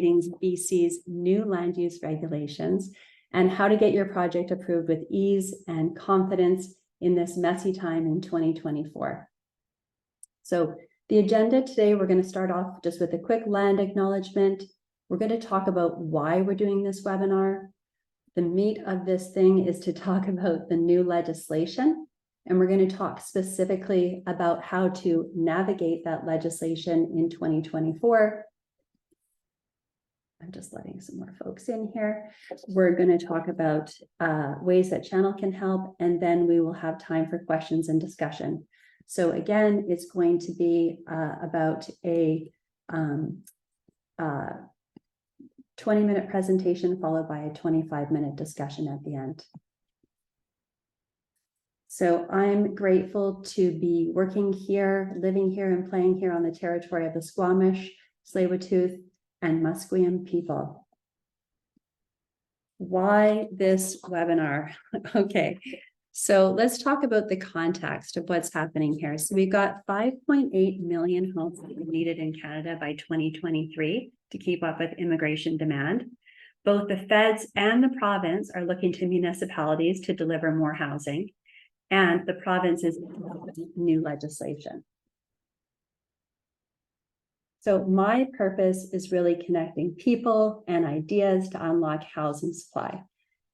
BC's new land use regulations and how to get your project approved with ease and confidence in this messy time in 2024. So the agenda today, we're going to start off just with a quick land acknowledgement. We're going to talk about why we're doing this webinar. The meat of this thing is to talk about the new legislation, and we're going to talk specifically about how to navigate that legislation in 2024. I'm just letting some more folks in here. We're going to talk about ways that channel can help, and then we will have time for questions and discussion. So again, it's going to be about a 20-minute presentation followed by a 25-minute discussion at the end. So I'm grateful to be working here, living here, and playing here on the territory of the Squamish, Tsleil-Waututh, and Musqueam people. Why this webinar? Okay, so let's talk about the context of what's happening here. So we've got 5.8 million homes needed in Canada by 2023 to keep up with immigration demand. Both the feds and the province are looking to municipalities to deliver more housing, and the province is new legislation. So my purpose is really connecting people and ideas to unlock housing supply.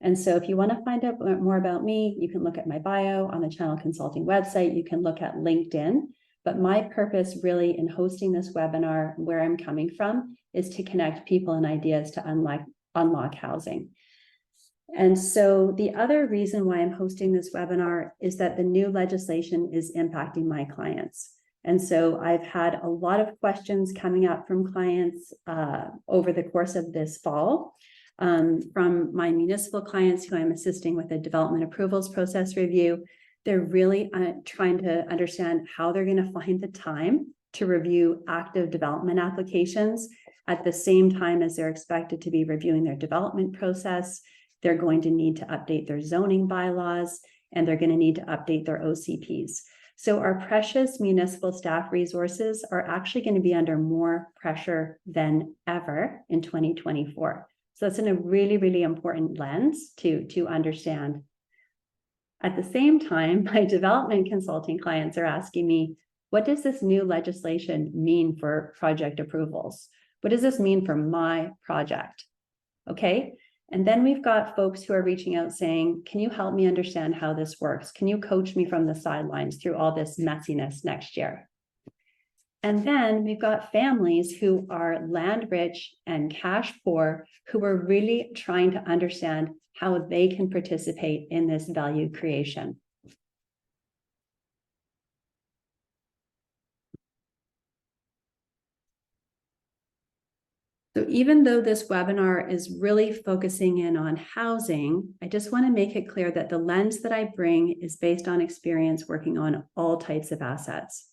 And so if you want to find out more about me, you can look at my bio on the Channel Consulting website. You can look at LinkedIn. But my purpose really in hosting this webinar, where I'm coming from, is to connect people and ideas to unlock housing. And so the other reason why I'm hosting this webinar is that the new legislation is impacting my clients. And so I've had a lot of questions coming up from clients over the course of this fall, from my municipal clients who I'm assisting with a development approvals process review. They're really trying to understand how they're going to find the time to review active development applications at the same time as they're expected to be reviewing their development process. They're going to need to update their zoning bylaws, and they're going to need to update their OCPs. So our precious municipal staff resources are actually going to be under more pressure than ever in 2024. So that's in a really, really important lens to understand. At the same time, my development consulting clients are asking me, what does this new legislation mean for project approvals? What does this mean for my project? Okay. And then we've got folks who are reaching out saying, can you help me understand how this works? Can you coach me from the sidelines through all this messiness next year? And then we've got families who are land rich and cash poor, who are really trying to understand how they can participate in this value creation. So even though this webinar is really focusing in on housing, I just want to make it clear that the lens that I bring is based on experience working on all types of assets: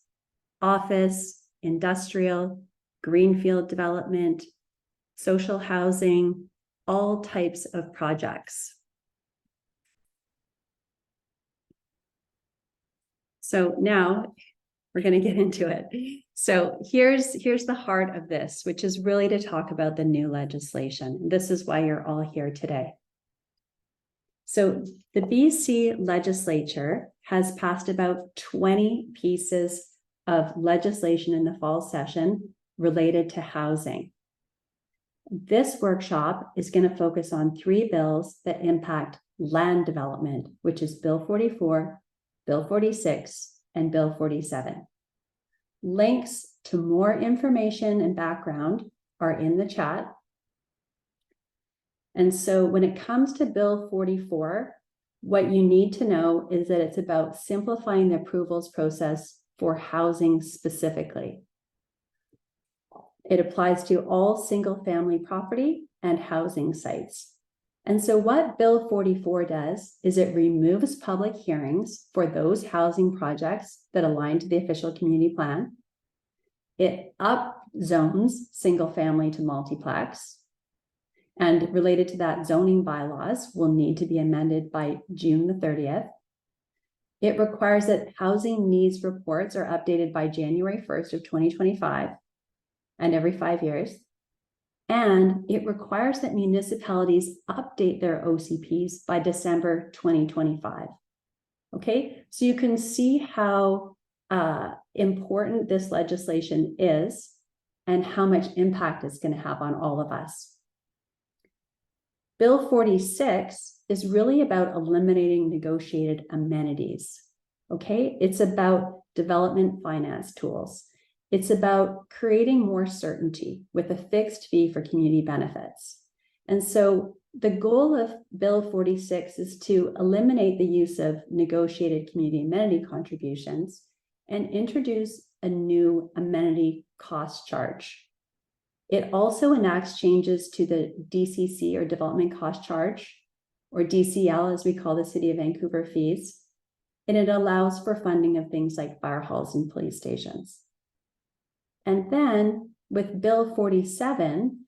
office, industrial, greenfield development, social housing, all types of projects. So now we're going to get into it. So here's the heart of this, which is really to talk about the new legislation. This is why you're all here today. So the BC legislature has passed about 20 pieces of legislation in the fall session related to housing. This workshop is going to focus on 3 bills that impact land development, which is Bill 44, Bill 46, and Bill 47. Links to more information and background are in the chat. And so when it comes to Bill 44, what you need to know is that it's about simplifying the approvals process for housing specifically. It applies to all single-family property and housing sites. And so what Bill 44 does is it removes public hearings for those housing projects that align to the official community plan. It upzones single-family to multiplex. And related to that, zoning bylaws will need to be amended by June the 30th. It requires that housing needs reports are updated by January 1st of 2025 and every 5 years. And it requires that municipalities update their OCPs by December 2025. Okay, so you can see how important this legislation is and how much impact it's going to have on all of us. Bill 46 is really about eliminating negotiated amenities. Okay, it's about development finance tools. It's about creating more certainty with a fixed fee for community benefits. And so the goal of Bill 46 is to eliminate the use of negotiated community amenity contributions and introduce a new amenity cost charge. It also enacts changes to the DCC, or Development Cost Charge, or DCL as we call the City of Vancouver fees, and it allows for funding of things like fire halls and police stations. And then with Bill 47,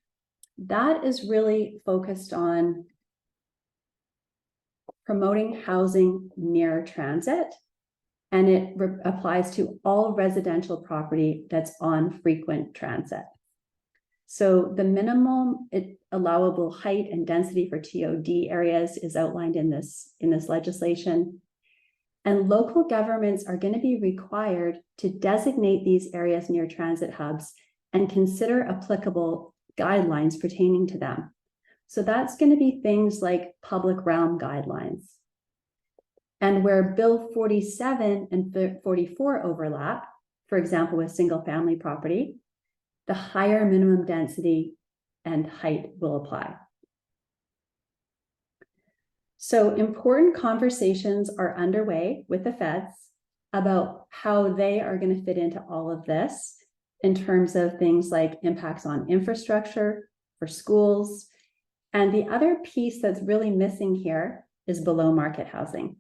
that is really focused on promoting housing near transit, and it applies to all residential property that's on frequent transit. So the minimum allowable height and density for TOD areas is outlined in this legislation. And local governments are going to be required to designate these areas near transit hubs and consider applicable guidelines pertaining to them. So that's going to be things like public realm guidelines. And where Bill 47 and 44 overlap, for example, with single family property, the higher minimum density and height will apply. So important conversations are underway with the feds about how they are going to fit into all of this in terms of things like impacts on infrastructure for schools. And the other piece that's really missing here is below market housing.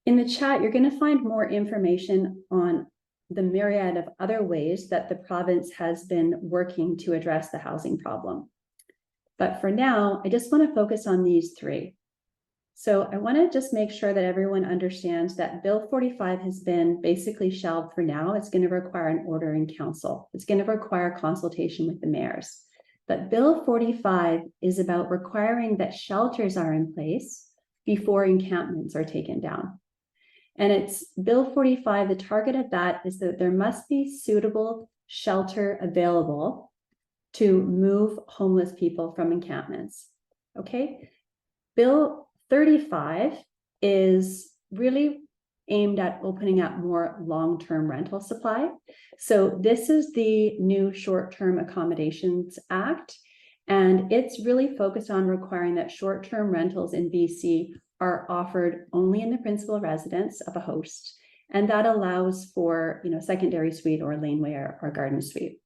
In the chat, you're going to find more information on the myriad of other ways that the province has been working to address the housing problem. But for now, I just want to focus on these three. So I want to just make sure that everyone understands that Bill 45 has been basically shelved for now. It's going to require an order in council. It's going to require consultation with the mayors. But Bill 45 is about requiring that shelters are in place before encampments are taken down. And it's Bill 45, the target of that is that there must be suitable shelter available to move homeless people from encampments. Okay. Bill 35 is really aimed at opening up more long-term rental supply. So this is the new Short-Term Accommodations Act, and it's really focused on requiring that short-term rentals in BC are offered only in the principal residence of a host, and that allows for, secondary suite or laneway or garden suite.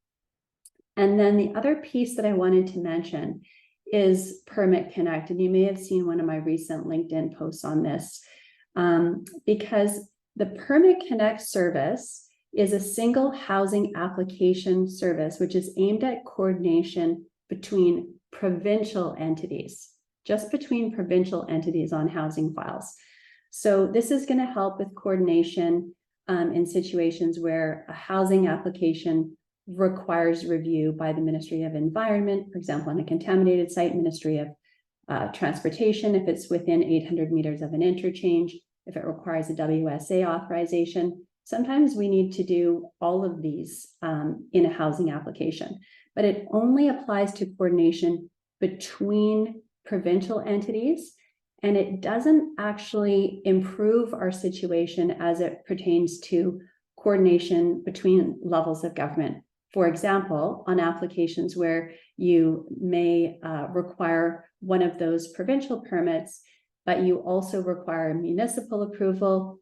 And then the other piece that I wanted to mention is Permit Connect, and you may have seen one of my recent LinkedIn posts on this, because the Permit Connect service is a single housing application service which is aimed at coordination between provincial entities. Just between provincial entities on housing files. So this is going to help with coordination in situations where a housing application requires review by the Ministry of Environment, for example, on a contaminated site, Ministry of Transportation, if it's within 800 meters of an interchange, if it requires a WSA authorization. Sometimes we need to do all of these in a housing application, but it only applies to coordination between provincial entities, and it doesn't actually improve our situation as it pertains to coordination between levels of government. For example, on applications where you may require one of those provincial permits, but you also require municipal approval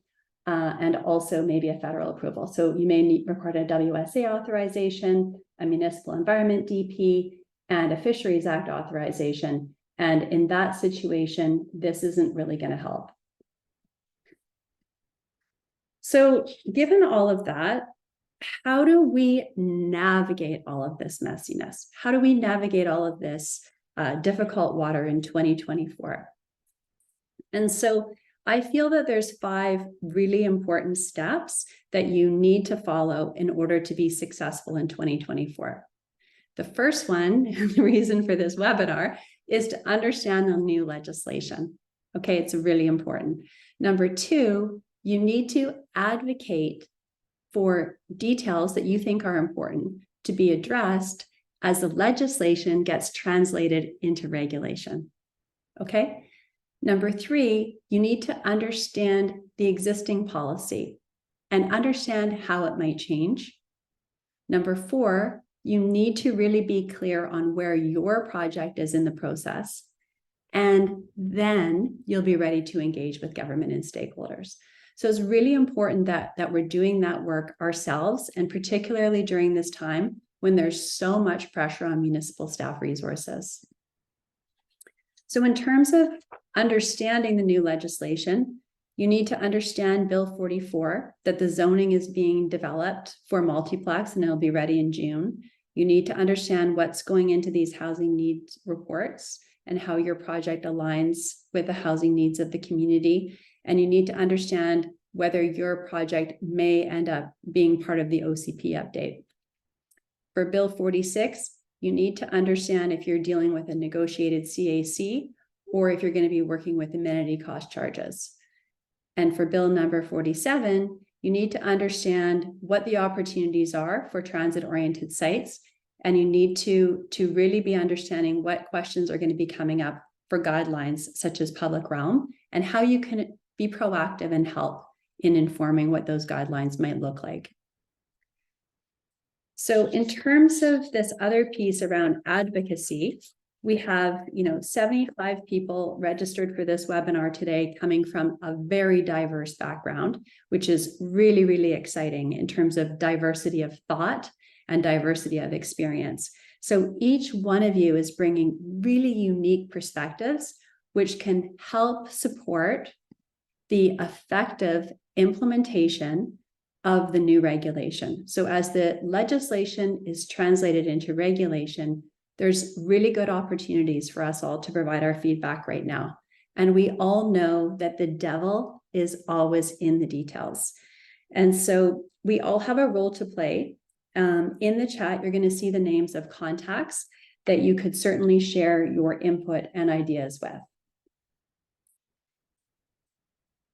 and also maybe a federal approval. So you may require a WSA authorization, a municipal environment DP, and a Fisheries Act authorization. And in that situation, this isn't really going to help. So given all of that, how do we navigate all of this messiness? How do we navigate all of this difficult water in 2024? And so I feel that there's 5 really important steps that you need to follow in order to be successful in 2024. The first one, the reason for this webinar, is to understand the new legislation. Okay, it's really important. Number two, you need to advocate for details that you think are important to be addressed as the legislation gets translated into regulation. Okay? Number three, you need to understand the existing policy and understand how it might change. Number four, you need to really be clear on where your project is in the process. And then you'll be ready to engage with government and stakeholders. So it's really important that we're doing that work ourselves, and particularly during this time when there's so much pressure on municipal staff resources. So in terms of understanding the new legislation, you need to understand Bill 44, that the zoning is being developed for multiplex and it'll be ready in June. You need to understand what's going into these housing needs reports and how your project aligns with the housing needs of the community. And you need to understand whether your project may end up being part of the OCP update. For Bill 46, you need to understand if you're dealing with a negotiated CAC or if you're going to be working with amenity cost charges. And for Bill number 47, you need to understand what the opportunities are for transit-oriented sites. And you need to really be understanding what questions are going to be coming up for guidelines such as public realm and how you can be proactive and help in informing what those guidelines might look like. So in terms of this other piece around advocacy, we have 75 people registered for this webinar today coming from a very diverse background, which is really, really exciting in terms of diversity of thought and diversity of experience. So each one of you is bringing really unique perspectives, which can help support the effective implementation of the new regulation. So as the legislation is translated into regulation, there's really good opportunities for us all to provide our feedback right now. And we all know that the devil is always in the details. And so we all have a role to play. In the chat, you're going to see the names of contacts that you could certainly share your input and ideas with.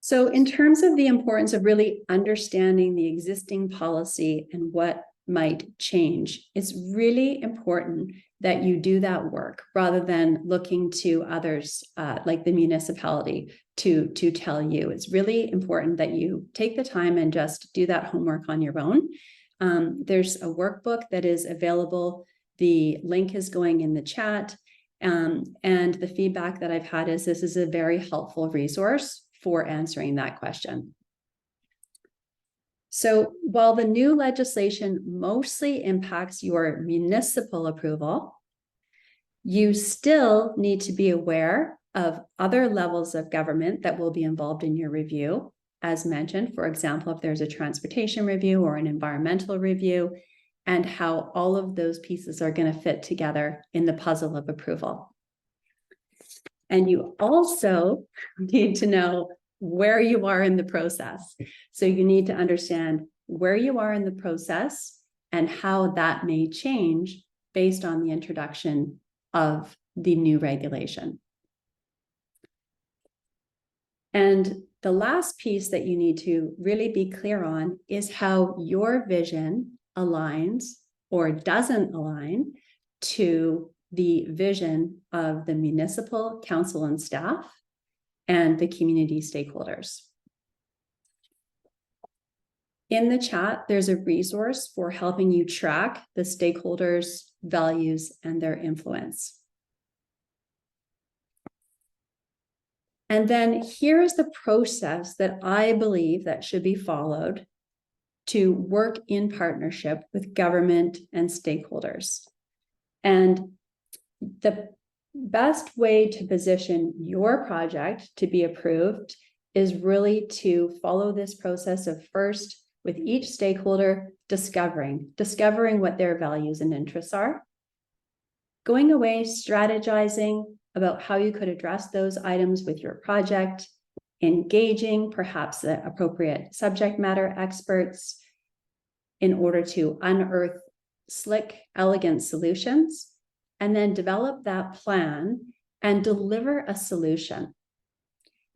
So in terms of the importance of really understanding the existing policy and what might change, it's really important that you do that work rather than looking to others like the municipality to tell you. It's really important that you take the time and just do that homework on your own. There's a workbook that is available. The link is going in the chat. And the feedback that I've had is this is a very helpful resource for answering that question. So while the new legislation mostly impacts your municipal approval, you still need to be aware of other levels of government that will be involved in your review. As mentioned, for example, if there's a transportation review or an environmental review, and how all of those pieces are going to fit together in the puzzle of approval. And you also need to know where you are in the process. So you need to understand where you are in the process and how that may change based on the introduction of the new regulation. And the last piece that you need to really be clear on is how your vision aligns or doesn't align to the vision of the municipal council and staff and the community stakeholders. In the chat, there's a resource for helping you track the stakeholders' values and their influence. And then here's the process that I believe that should be followed to work in partnership with government and stakeholders. And the best way to position your project to be approved is really to follow this process of first, with each stakeholder, discovering what their values and interests are, going away, strategizing about how you could address those items with your project, engaging perhaps the appropriate subject matter experts in order to unearth slick, elegant solutions, and then develop that plan and deliver a solution.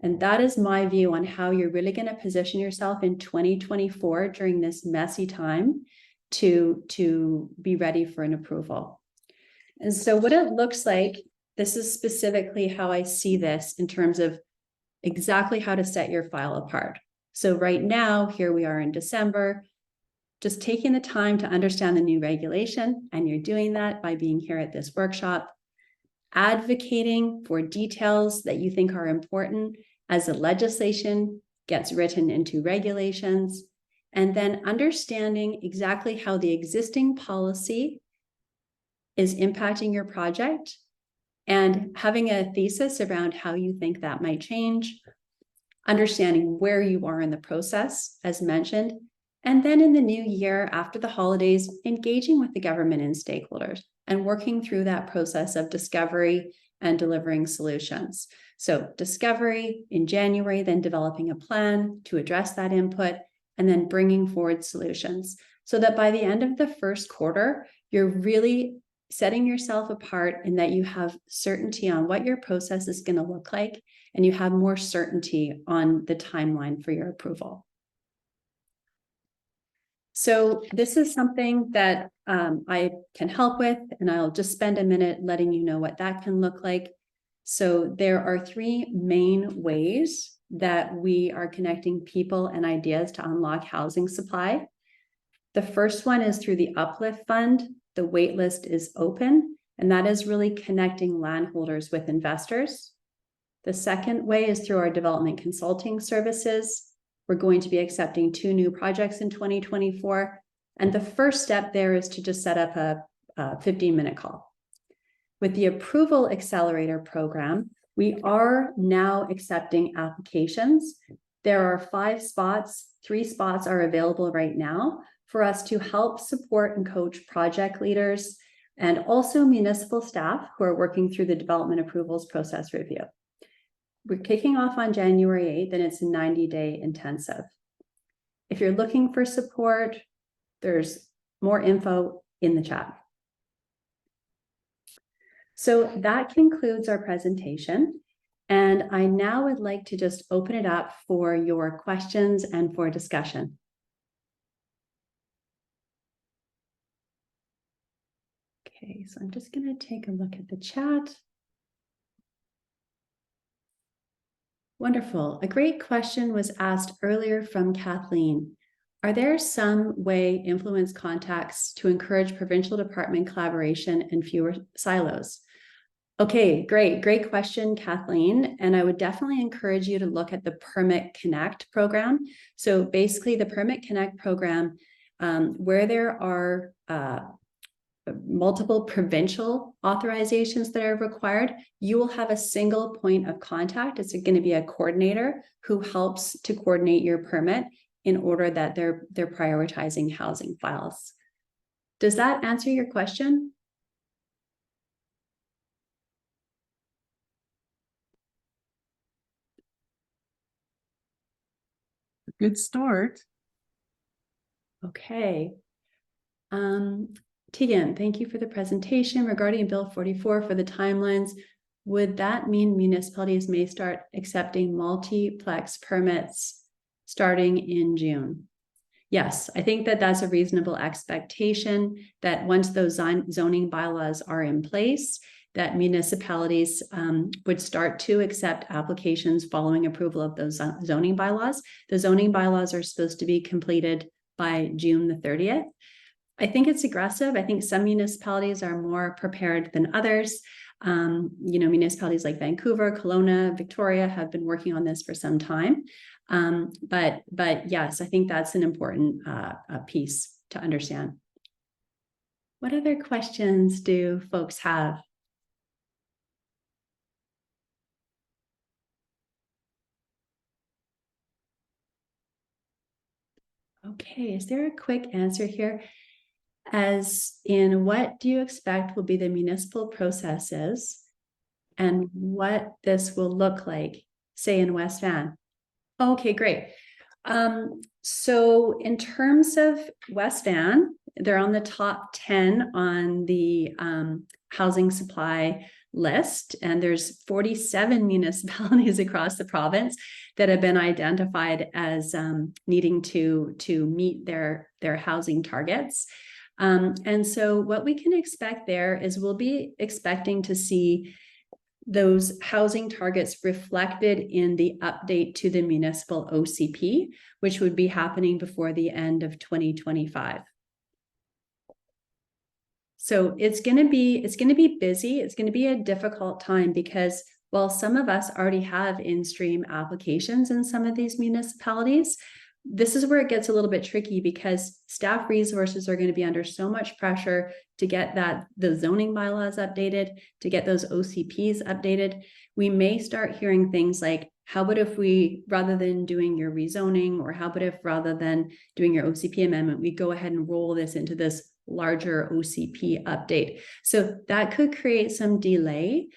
And that is my view on how you're really going to position yourself in 2024 during this messy time to be ready for an approval. And so what it looks like, this is specifically how I see this in terms of exactly how to set your file apart. So right now, here we are in December, just taking the time to understand the new regulation, and you're doing that by being here at this workshop, advocating for details that you think are important as the legislation gets written into regulations, and then understanding exactly how the existing policy is impacting your project and having a thesis around how you think that might change, understanding where you are in the process, as mentioned, and then in the new year, after the holidays, engaging with the government and stakeholders and working through that process of discovery and delivering solutions. So discovery in January, then developing a plan to address that input, and then bringing forward solutions so that by the end of the first quarter, you're really setting yourself apart in that you have certainty on what your process is going to look like, and you have more certainty on the timeline for your approval. So this is something that I can help with, and I'll just spend a minute letting you know what that can look like. So there are three main ways that we are connecting people and ideas to unlock housing supply. The first one is through the Uplift Fund. The waitlist is open, and that is really connecting landholders with investors. The second way is through our development consulting services. We're going to be accepting 2 new projects in 2024. And the first step there is to just set up a 15-minute call. With the Approval Accelerator program, we are now accepting applications. There are 5 spots, 3 spots are available right now for us to help support and coach project leaders and also municipal staff who are working through the development approvals process review. We're kicking off on January 8th, and it's a 90-day intensive. If you're looking for support, there's more info in the chat. So that concludes our presentation. And I now would like to just open it up for your questions and for discussion. Okay, so I'm just going to take a look at the chat. Wonderful. A great question was asked earlier from Kathleen. Are there some way influence contacts to encourage provincial department collaboration and fewer silos? Okay, great question, Kathleen. And I would definitely encourage you to look at the Permit Connect program. So basically the Permit Connect program, where there are multiple provincial authorizations that are required, you will have a single point of contact. It's going to be a coordinator who helps to coordinate your permit in order that they're prioritizing housing files. Does that answer your question? Good start. Okay. Tegan, thank you for the presentation regarding Bill 44 for the timelines. Would that mean municipalities may start accepting multiplex permits starting in June? Yes, I think that that's a reasonable expectation that once those zoning bylaws are in place, that municipalities would start to accept applications following approval of those zoning bylaws. The zoning bylaws are supposed to be completed by June the 30th. I think it's aggressive. I think some municipalities are more prepared than others. Municipalities like Vancouver, Kelowna, Victoria have been working on this for some time. But yes, I think that's an important piece to understand. What other questions do folks have? Okay, is there a quick answer here? As in, what do you expect will be the municipal processes and what this will look like, say in West Van? Okay, great. So in terms of West Van, they're on the top 10 on the housing supply list, and there's 47 municipalities across the province that have been identified as needing to meet their housing targets. And so what we can expect there is we'll be expecting to see those housing targets reflected in the update to the municipal OCP, which would be happening before the end of 2025. So it's going to be busy. It's going to be a difficult time because while some of us already have in-stream applications in some of these municipalities, this is where it gets a little bit tricky because staff resources are going to be under so much pressure to get the zoning bylaws updated, to get those OCPs updated. We may start hearing things like, how about if we, rather than doing your rezoning, or how about if rather than doing your OCP amendment, we go ahead and roll this into this larger OCP update. So that could create some delay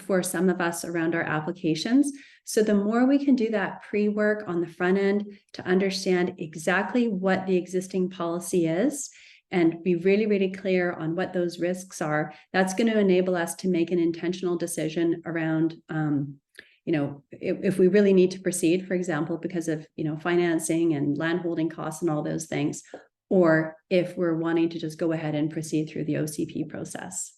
for some of us around our applications. So the more we can do that pre-work on the front end to understand exactly what the existing policy is and be really, really clear on what those risks are, that's going to enable us to make an intentional decision around, if we really need to proceed, for example, because of, financing and landholding costs and all those things, or if we're wanting to just go ahead and proceed through the OCP process.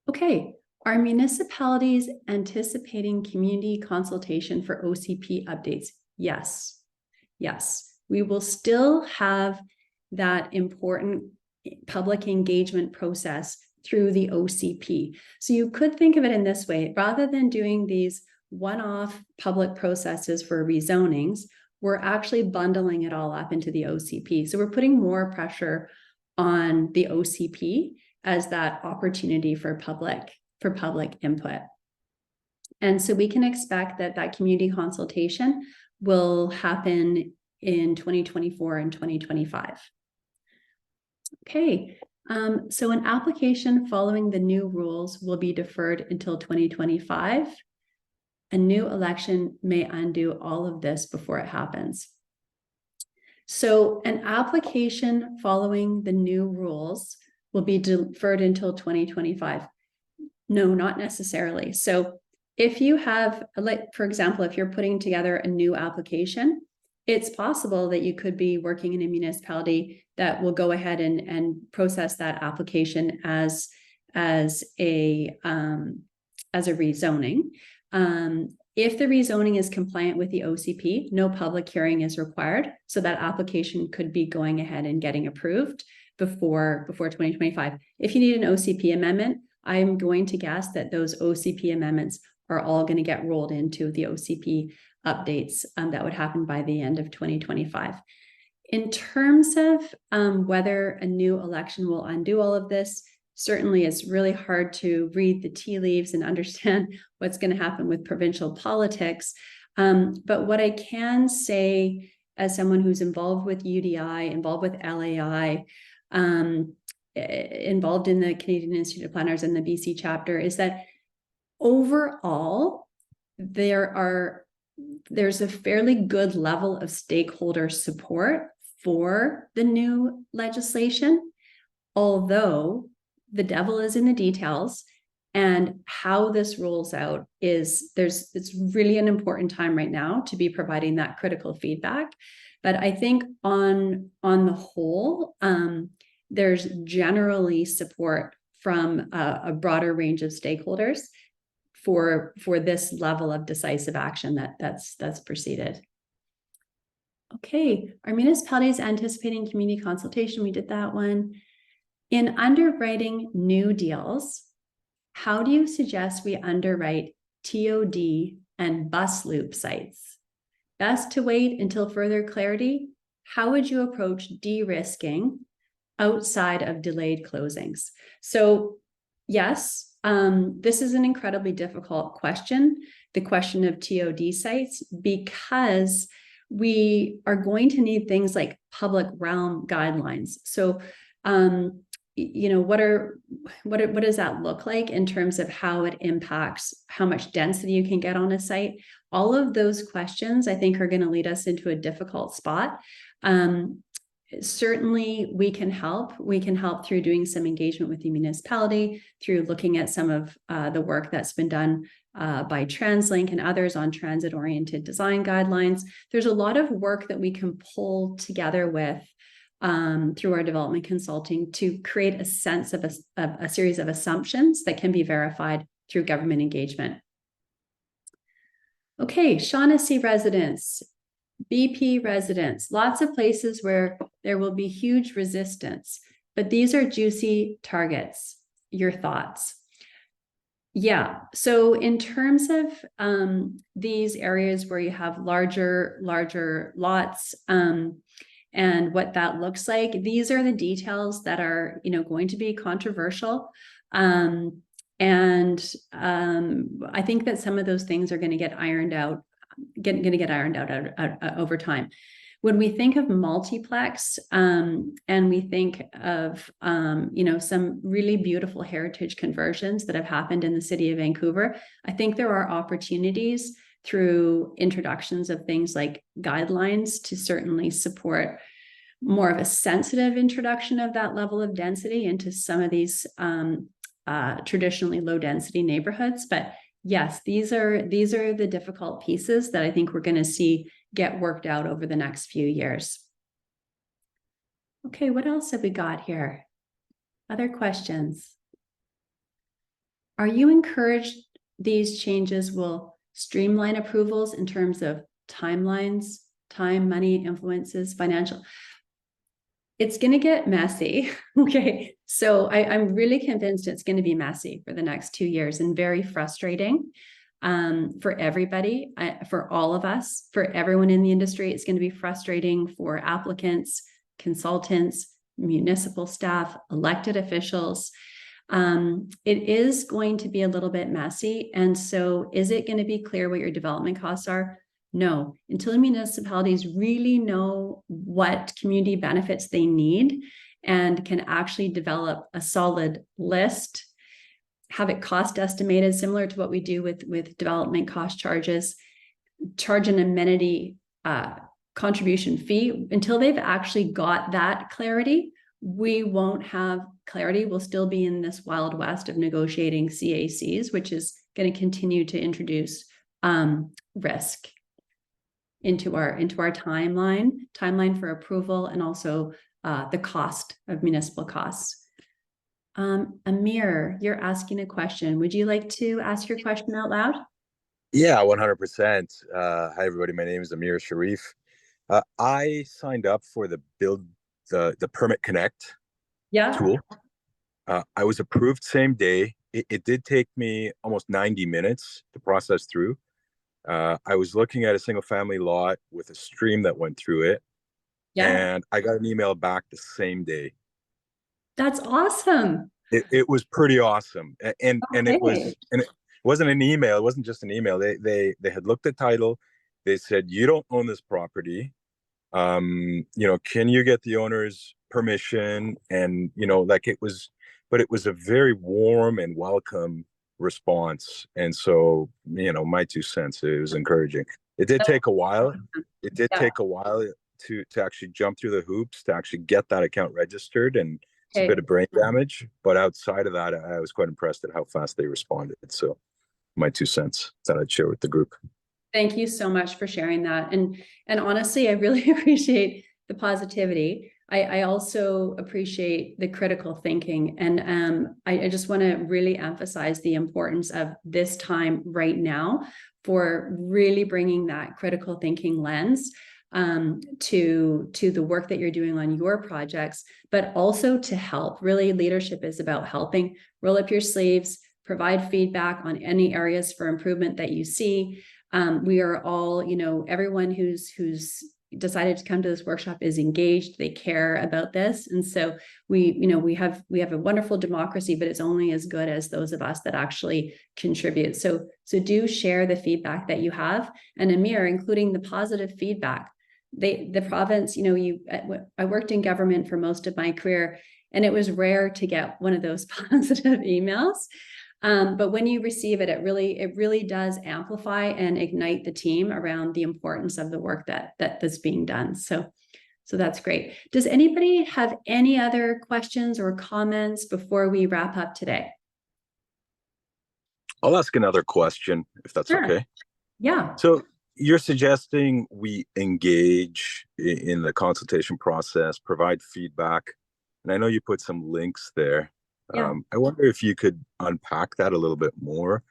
Okay. Are municipalities anticipating community consultation for OCP updates? Yes. Yes. We will still have that important public engagement process through the OCP. So you could think of it in this way, rather than doing these one-off public processes for rezonings, we're actually bundling it all up into the OCP. So we're putting more pressure on the OCP as that opportunity for public input. And so we can expect that community consultation will happen in 2024 and 2025. Okay, so an application following the new rules will be deferred until 2025. A new election may undo all of this before it happens. So an application following the new rules will be deferred until 2025. No, not necessarily. So if you have, for example, if you're putting together a new application, it's possible that you could be working in a municipality that will go ahead and process that application as a rezoning. If the rezoning is compliant with the OCP, no public hearing is required. So that application could be going ahead and getting approved before 2025. If you need an OCP amendment, I'm going to guess that those OCP amendments are all going to get rolled into the OCP updates that would happen by the end of 2025. In terms of whether a new election will undo all of this, certainly it's really hard to read the tea leaves and understand what's going to happen with provincial politics. But what I can say as someone who's involved with UDI, involved with LAI, involved in the Canadian Institute of Planners and the BC chapter, is that overall, there's a fairly good level of stakeholder support for the new legislation, although the devil is in the details, and how this rolls out it's really an important time right now to be providing that critical feedback. But I think on the whole, there's generally support from a broader range of stakeholders for this level of decisive action that's proceeded. Okay, are municipalities anticipating community consultation? We did that one. In underwriting new deals, how do you suggest we underwrite TOD and bus loop sites? Best to wait until further clarity? How would you approach de-risking outside of delayed closings? So yes, this is an incredibly difficult question, the question of TOD sites, because we are going to need things like public realm guidelines. So, what does that look like in terms of how it impacts how much density you can get on a site? all of those questions, I think, are going to lead us into a difficult spot. Certainly we can help. We can help through doing some engagement with the municipality, through looking at some of the work that's been done by TransLink and others on transit-oriented design guidelines. There's a lot of work that we can pull together with through our development consulting to create a sense of a series of assumptions that can be verified through government engagement. Okay, Shaughnessy residents, BP residents, lots of places where there will be huge resistance, but these are juicy targets. Your thoughts? Yeah, so in terms of these areas where you have larger lots and what that looks like, these are the details that are, going to be controversial. I think that some of those things are going to get ironed out, over time. When we think of multiplex, and we think of, some really beautiful heritage conversions that have happened in the city of Vancouver, I think there are opportunities through introductions of things like guidelines to certainly support more of a sensitive introduction of that level of density into some of these traditionally low density neighborhoods. But yes, these are the difficult pieces that I think we're going to see get worked out over the next few years. Okay, what else have we got here? Other questions? Are you encouraged these changes will streamline approvals in terms of timelines, time, money, influences, financial? It's going to get messy. Okay, so I'm really convinced it's going to be messy for the next 2 years and very frustrating for everybody, for all of us, for everyone in the industry. It's going to be frustrating for applicants, consultants, municipal staff, elected officials. It is going to be a little bit messy. And so is it going to be clear what your development costs are? No, until municipalities really know what community benefits they need and can actually develop a solid list, have it cost estimated, similar to what we do with development cost charges, charge an amenity contribution fee. Until they've actually got that clarity, we won't have clarity. We'll still be in this wild west of negotiating CACs, which is going to continue to introduce risk into our timeline for approval, and also the cost of municipal costs. Amir, you're asking a question. Would you like to ask your question out loud? Yeah, 100%. Hi, everybody. My name is Amir Sharif. I signed up for the Permit Connect tool. I was approved same day. It did take me almost 90 minutes to process through. I was looking at a single family lot with a stream that went through it. And I got an email back the same day. That's awesome. It was pretty awesome. And it wasn't an email. It wasn't just an email. They had looked at title. They said, you don't own this property. Can you get the owner's permission? And, it was a very warm and welcome response. And so, my 2 cents, it was encouraging. It did take a while. It did take a while to actually jump through the hoops to actually get that account registered, and it's a bit of brain damage. But outside of that, I was quite impressed at how fast they responded. So my 2 cents that I'd share with the group. Thank you so much for sharing that. And honestly, I really appreciate the positivity. I also appreciate the critical thinking. And I just want to really emphasize the importance of this time right now for really bringing that critical thinking lens to the work that you're doing on your projects, but also to help. Really, leadership is about helping. Roll up your sleeves, provide feedback on any areas for improvement that you see. We are all, everyone who's decided to come to this workshop is engaged. They care about this. And so we have a wonderful democracy, but it's only as good as those of us that actually contribute. So do share the feedback that you have. And Amir, including the positive feedback. The province, I worked in government for most of my career, and it was rare to get one of those positive emails. But when you receive it, it really does amplify and ignite the team around the importance of the work that's being done. So that's great. Does anybody have any other questions or comments before we wrap up today? I'll ask another question if that's Sure. okay. Yeah. So you're suggesting we engage in the consultation process, provide feedback, and I know you put some links there. Yeah. I wonder if you could unpack that a little bit more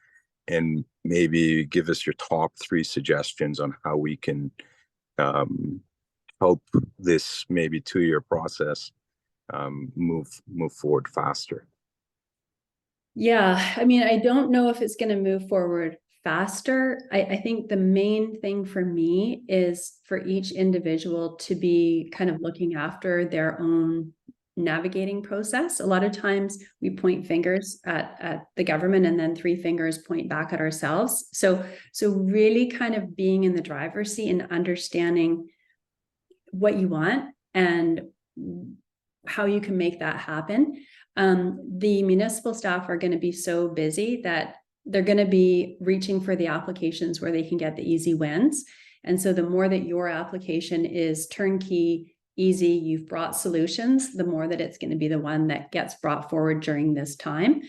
and maybe give us your top 3 suggestions on how we can help this maybe 2-year process move forward faster. Yeah, I mean, I don't know if it's going to move forward faster. I think the main thing for me is for each individual to be kind of looking after their own navigating process. A lot of times we point fingers at the government and then 3 fingers point back at ourselves. So really kind of being in the driver's seat and understanding what you want and how you can make that happen. The municipal staff are going to be so busy that they're going to be reaching for the applications where they can get the easy wins. And so the more that your application is turnkey, easy, you've brought solutions, the more that it's going to be the one that gets brought forward during this time.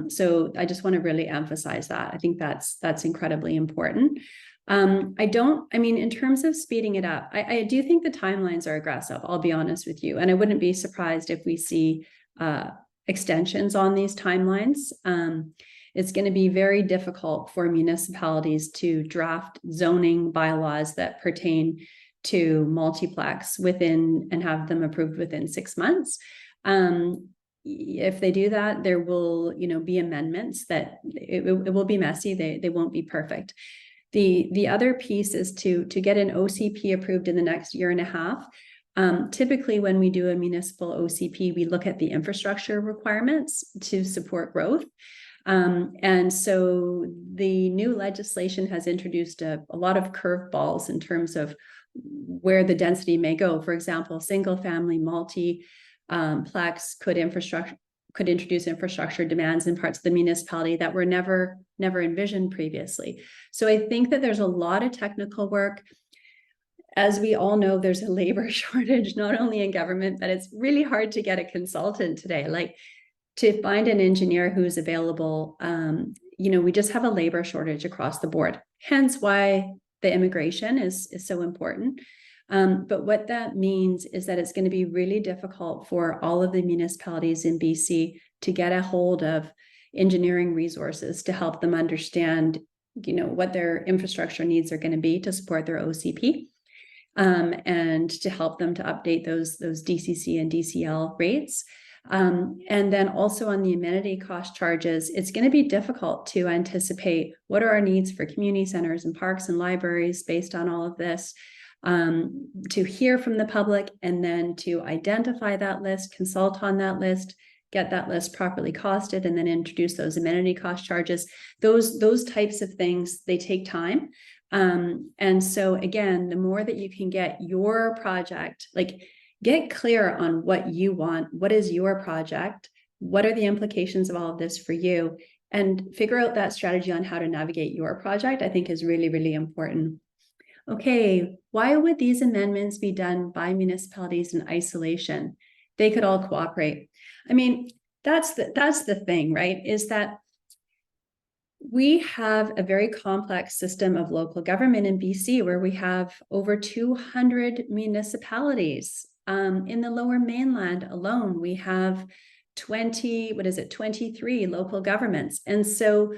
So I just want to really emphasize that. I think that's incredibly important. In terms of speeding it up, I do think the timelines are aggressive, I'll be honest with you. And I wouldn't be surprised if we see extensions on these timelines. It's going to be very difficult for municipalities to draft zoning bylaws that pertain to multiplex within and have them approved within 6 months. If they do that, there will, be amendments that it will be messy. They won't be perfect. The other piece is to get an OCP approved in the next 1.5 years. Typically, when we do a municipal OCP, we look at the infrastructure requirements to support growth. And so the new legislation has introduced a lot of curveballs in terms of where the density may go. For example, single family multi-plex could introduce infrastructure demands in parts of the municipality that were never envisioned previously. So I think that there's a lot of technical work. As we all know, there's a labor shortage, not only in government, but it's really hard to get a consultant today. Like, to find an engineer who's available, we just have a labor shortage across the board. Hence why the immigration is so important. But what that means is that it's going to be really difficult for all of the municipalities in BC to get a hold of engineering resources to help them understand, what their infrastructure needs are going to be to support their OCP, and to help them to update those DCC and DCL rates. And then also on the amenity cost charges, it's going to be difficult to anticipate what are our needs for community centers and parks and libraries based on all of this, to hear from the public and then to identify that list, consult on that list, get that list properly costed, and then introduce those amenity cost charges. Those types of things, they take time. And so again, the more that you can get your project, get clear on what you want, what is your project, what are the implications of all of this for you, and figure out that strategy on how to navigate your project, I think is really, really important. Okay, why would these amendments be done by municipalities in isolation? They could all cooperate. I mean, that's the thing, right? Is that we have a very complex system of local government in BC where we have over 200 municipalities. In the Lower Mainland alone, we have 23 local governments. And so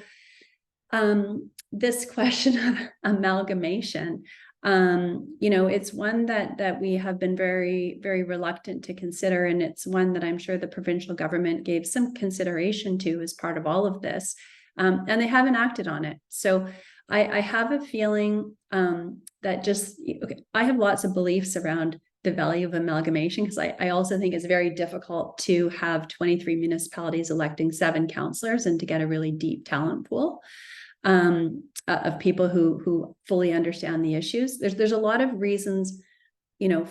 this question of amalgamation, it's one that we have been very, very reluctant to consider. And it's one that I'm sure the provincial government gave some consideration to as part of all of this. And they haven't acted on it. So I have a feeling that I have lots of beliefs around the value of amalgamation, because I also think it's very difficult to have 23 municipalities electing 7 councillors and to get a really deep talent pool of people who fully understand the issues. There's a lot of reasons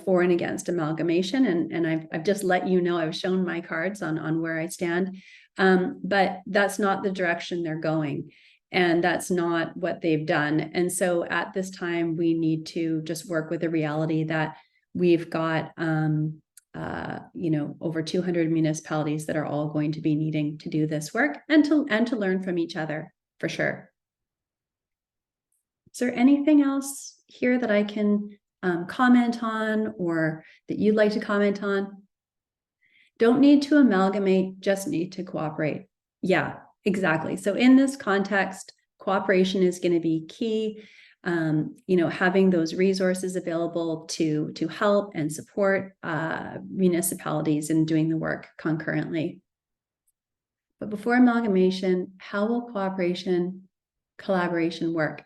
for and against amalgamation. And I've just let you know, I've shown my cards on where I stand. But that's not the direction they're going. And that's not what they've done. And so at this time, we need to just work with the reality that we've got, over 200 municipalities that are all going to be needing to do this work and to learn from each other, for sure. Is there anything else here that I can comment on, or that you'd like to comment on? Don't need to amalgamate, just need to cooperate. Yeah, exactly. So in this context, cooperation is going to be key. Having those resources available to help and support municipalities in doing the work concurrently. But before amalgamation, how will collaboration work?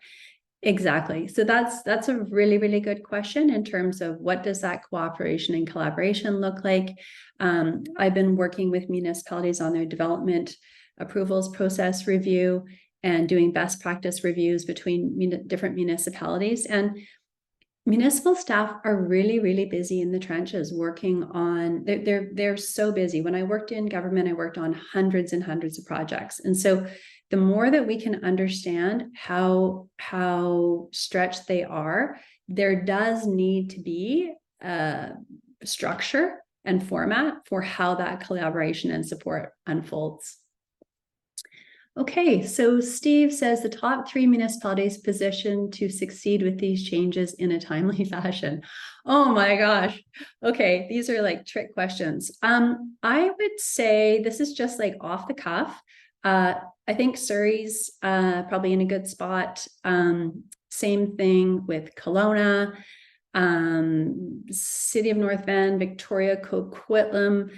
Exactly. So that's a really, really good question in terms of what does that cooperation and collaboration look like? I've been working with municipalities on their development approvals process review and doing best practice reviews between different municipalities. And municipal staff are really, really busy in the trenches working on, they're so busy. When I worked in government, I worked on hundreds and hundreds of projects. And so the more that we can understand how stretched they are, there does need to be a structure and format for how that collaboration and support unfolds. Okay, so Steve says the top 3 municipalities positioned to succeed with these changes in a timely fashion. Oh my gosh. Okay, these are like trick questions. I would say this is just like off the cuff. I think Surrey's probably in a good spot. Same thing with Kelowna, City of North Van, Victoria, Coquitlam.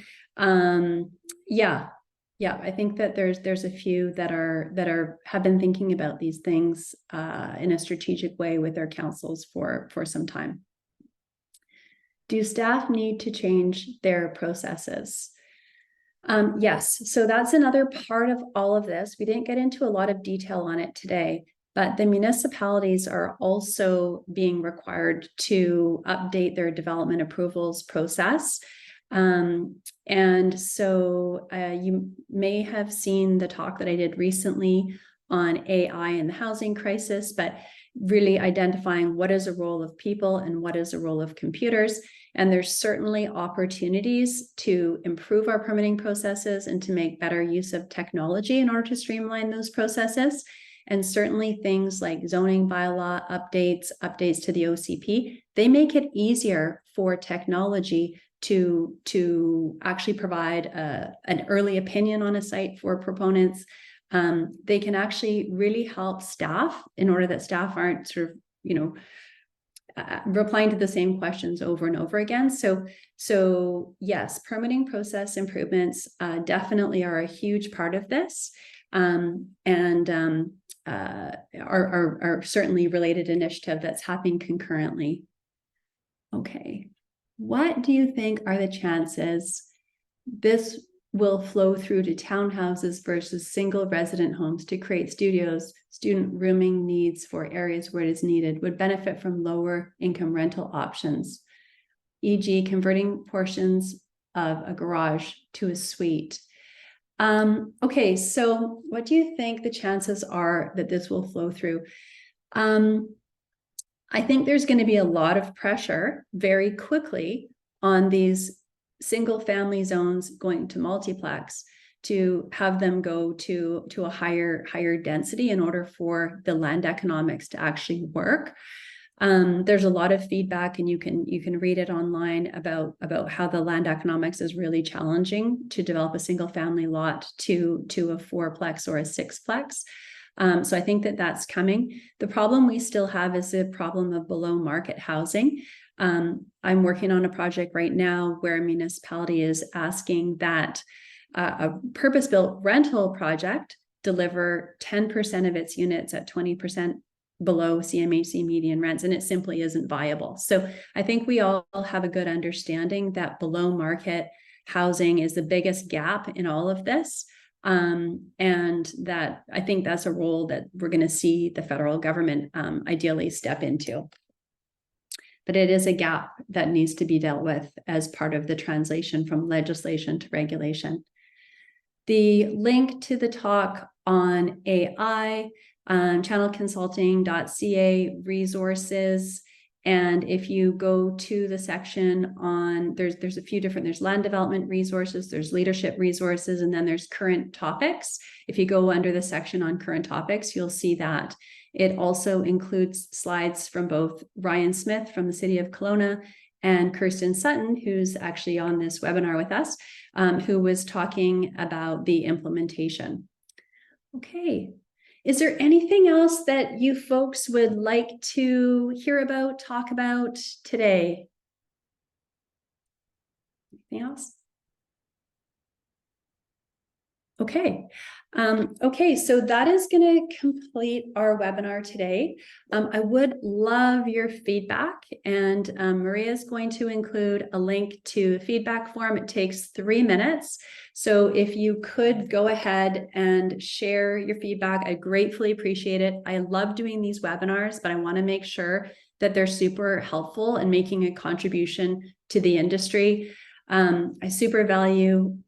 Yeah, I think that there's a few that have been thinking about these things in a strategic way with their councils for some time. Do staff need to change their processes? Yes, so that's another part of all of this. We didn't get into a lot of detail on it today, but the municipalities are also being required to update their development approvals process. And so you may have seen the talk that I did recently on AI and the housing crisis, but really identifying what is a role of people and what is a role of computers. And there's certainly opportunities to improve our permitting processes and to make better use of technology in order to streamline those processes. And certainly things like zoning bylaw updates to the OCP, they make it easier for technology to actually provide an early opinion on a site for proponents. They can actually really help staff in order that staff aren't sort of, replying to the same questions over and over again. So yes, permitting process improvements definitely are a huge part of this, and are certainly related initiative that's happening concurrently. Okay, what do you think are the chances this will flow through to townhouses versus single resident homes to create studios? Student rooming needs for areas where it is needed would benefit from lower income rental options, e.g. converting portions of a garage to a suite. Okay, so what do you think the chances are that this will flow through? I think there's going to be a lot of pressure very quickly on these single family zones going to multiplex to have them go to a higher density in order for the land economics to actually work. There's a lot of feedback, and you can read it online about how the land economics is really challenging to develop a single family lot to a 4-plex or a 6-plex. So I think that's coming. The problem we still have is the problem of below market housing. I'm working on a project right now where a municipality is asking that a purpose-built rental project deliver 10% of its units at 20% below CMHC median rents, and it simply isn't viable. So I think we all have a good understanding that below market housing is the biggest gap in all of this. And that I think that's a role that we're going to see the federal government ideally step into. but it is a gap that needs to be dealt with as part of the translation from legislation to regulation. The link to the talk on AI, channelconsulting.ca resources. And if you go to the section on, there's a few different, there's land development resources, there's leadership resources, and then there's current topics. If you go under the section on current topics, you'll see that. It also includes slides from both Ryan Smith from the city of Kelowna and Kirsten Sutton, who's actually on this webinar with us, who was talking about the implementation. Okay. Is there anything else that you folks would like to hear about, talk about today? Anything else? Okay. Okay, so that is going to complete our webinar today. I would love your feedback, and Maria is going to include a link to a feedback form. It takes 3 minutes. So if you could go ahead and share your feedback, I gratefully appreciate it. I love doing these webinars, but I want to make sure that they're super helpful and making a contribution to the industry. I super value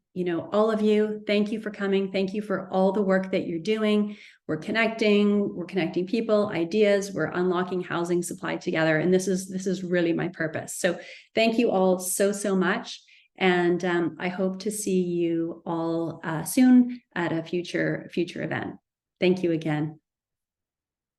all of you. Thank you for coming. Thank you for all the work that you're doing. We're connecting people, ideas, we're unlocking housing supply together. And this is really my purpose. So thank you all so much. And I hope to see you all soon at a future event. Thank you again.